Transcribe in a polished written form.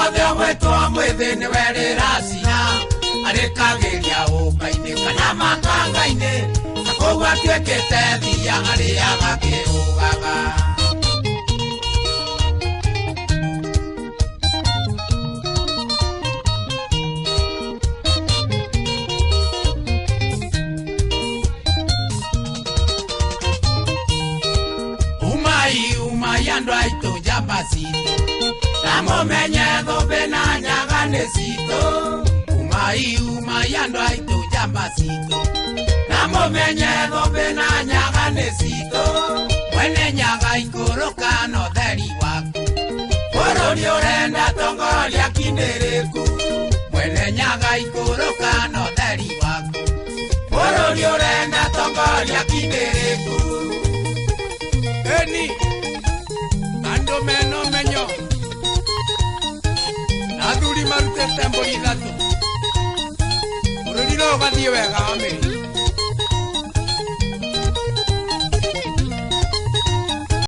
wothe wetwa mwithini weriracina arikagiria ukaini kana makangaini koguo atuikite thia ariaga kiugaga umai andu aitu jambacito namumenye thumbi na nyaga ni cito umai andu aitu jambacito namumenye thumbi na nyaga ni cito mwene nyaga ikuruka no theri waku bururi urenda tongoria kindiriku mwene nyaga ikuruka no theri waku bururi urenda tongoria kindiriku eni ando meno menyo athuri marutete mburi ithatu bururi no gathie wega wa miri